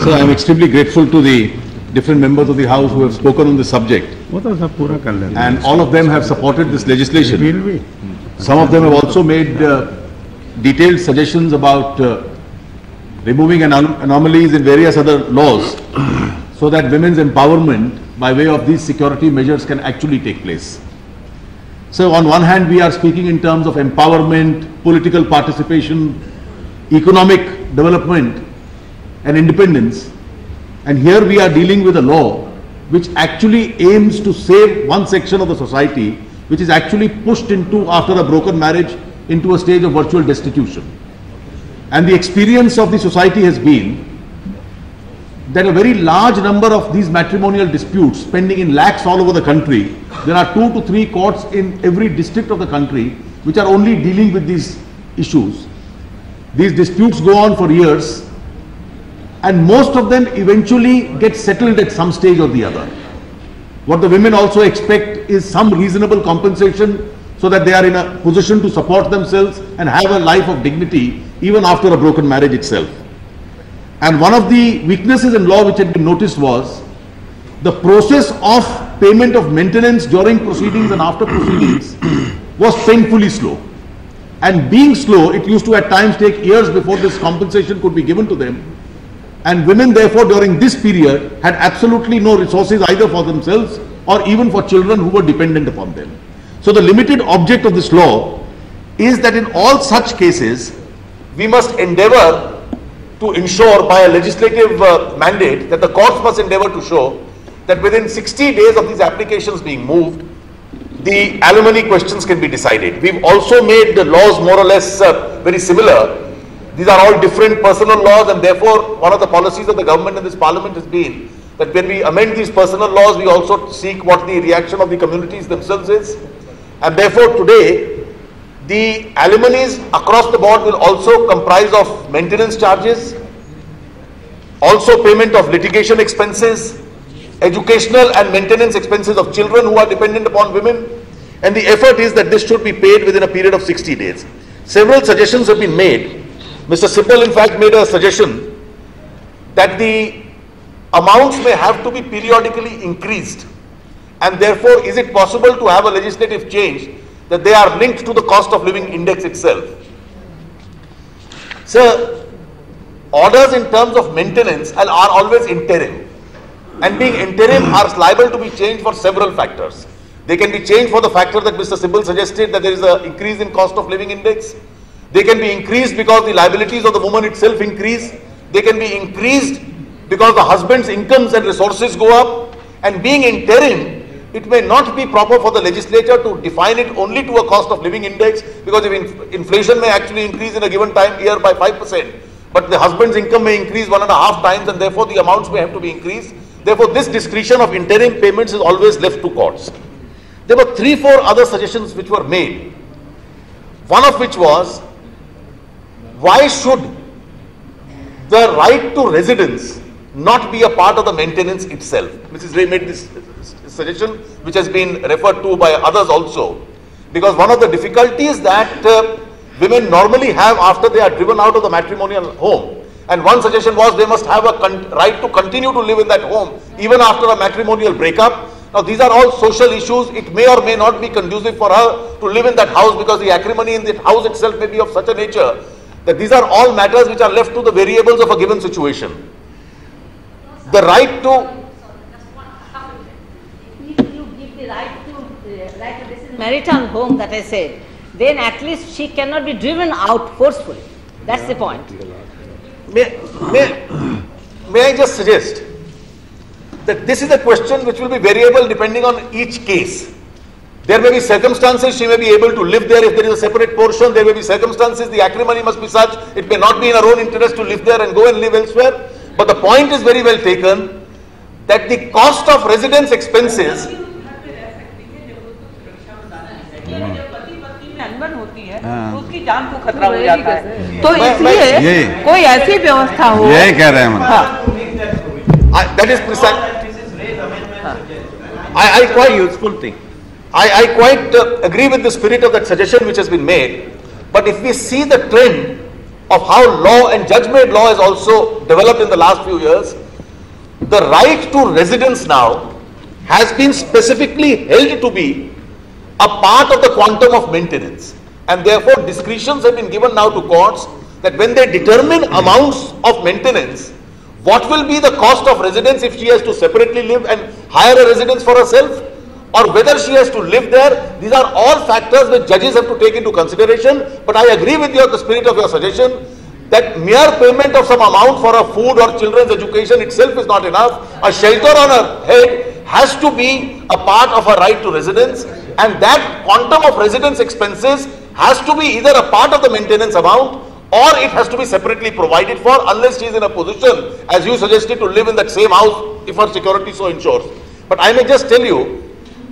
So I am extremely grateful to the different members of the House who have spoken on this subject. And all of them have supported this legislation. Some of them have also made detailed suggestions about removing anomalies in various other laws so that women's empowerment by way of these security measures can actually take place. So on one hand, we are speaking in terms of empowerment, political participation, economic development and independence. And here we are dealing with a law which actually aims to save one section of the society which is actually pushed into, after a broken marriage, into a stage of virtual destitution. And the experience of the society has been that a very large number of these matrimonial disputes pending in lakhs all over the country. There are 2 to 3 courts in every district of the country which are only dealing with these issues. These disputes go on for years and most of them eventually get settled at some stage or the other. What the women also expect is some reasonable compensation so that they are in a position to support themselves and have a life of dignity even after a broken marriage itself. And one of the weaknesses in law which had been noticed was the process of payment of maintenance during proceedings and after proceedings was painfully slow. And being slow, it used to at times take years before this compensation could be given to them. And women therefore during this period had absolutely no resources either for themselves or even for children who were dependent upon them. So the limited object of this law is that in all such cases, we must endeavor to ensure by a legislative mandate that the courts must endeavor to show that within 60 days of these applications being moved, the alimony questions can be decided. We've also made the laws more or less very similar. These are all different personal laws, and therefore one of the policies of the government and this parliament has been that when we amend these personal laws, we also seek what the reaction of the communities themselves is. And therefore today, the alimonies across the board will also comprise of maintenance charges, also payment of litigation expenses, educational and maintenance expenses of children who are dependent upon women, and the effort is that this should be paid within a period of 60 days. Several suggestions have been made. Mr. Sibal in fact made a suggestion that the amounts may have to be periodically increased, and therefore is it possible to have a legislative change that they are linked to the cost of living index itself. So orders in terms of maintenance are always interim, and being interim are liable to be changed for several factors. They can be changed for the factor that Mr. Sibal suggested, that there is an increase in cost of living index. They can be increased because the liabilities of the woman itself increase. They can be increased because the husband's incomes and resources go up. And being interim, it may not be proper for the legislature to define it only to a cost of living index, because if inflation may actually increase in a given time year by 5%, but the husband's income may increase 1.5 times, and therefore the amounts may have to be increased. Therefore this discretion of interim payments is always left to courts. There were 3-4 other suggestions which were made. One of which was, why should the right to residence not be a part of the maintenance itself? Mrs. Ray made this suggestion, which has been referred to by others also. Because one of the difficulties that women normally have after they are driven out of the matrimonial home, and one suggestion was they must have a right to continue to live in that home even after a matrimonial breakup. Now these are all social issues. It may or may not be conducive for her to live in that house, because the acrimony in the house itself may be of such a nature that these are all matters which are left to the variables of a given situation. The right to... If you give the right to this is marital home that I said, then at least she cannot be driven out forcefully. That's the point. May I just suggest that this is a question which will be variable depending on each case. There may be circumstances she may be able to live there if there is a separate portion. There may be circumstances the acrimony must be such, it may not be in her own interest to live there and go and live elsewhere. But the point is very well taken that the cost of residence expenses उसकी जान को खतरा हो जाता है, तो इसलिए कोई ऐसी व्यवस्था हो, ये कह रहे हैं that is precise. I quite useful thing. I quite agree with the spirit of that suggestion which has been made. But if we see the trend, of how law and judge-made law has also developed in the last few years, the right to residence now has been specifically held to be a part of the quantum of maintenance. And therefore, discretions have been given now to courts that when they determine amounts of maintenance, what will be the cost of residence if she has to separately live and hire a residence for herself, or whether she has to live there. These are all factors which judges have to take into consideration. But I agree with you, the spirit of your suggestion, that mere payment of some amount for a food or children's education itself is not enough. A shelter on her head has to be a part of her right to residence, and that quantum of residence expenses has to be either a part of the maintenance amount or it has to be separately provided for, unless she is in a position, as you suggested, to live in that same house if her security so ensures. But I may just tell you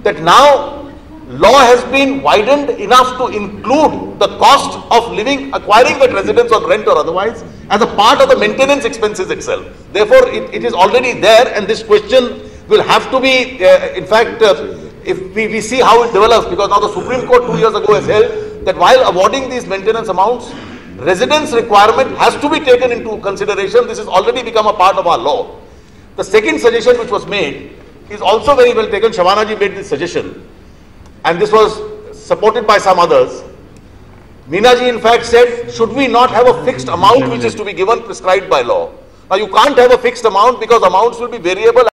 that now law has been widened enough to include the cost of living, acquiring that residence on rent or otherwise, as a part of the maintenance expenses itself. Therefore, it is already there, and this question will have to be, in fact, if we see how it develops, because now the Supreme Court 2 years ago has held that while awarding these maintenance amounts, residence requirement has to be taken into consideration. This has already become a part of our law. The second suggestion which was made is also very well taken. Shavana ji made this suggestion, and this was supported by some others. Meena ji in fact said, should we not have a fixed amount which is to be given prescribed by law? Now you can't have a fixed amount because amounts will be variable.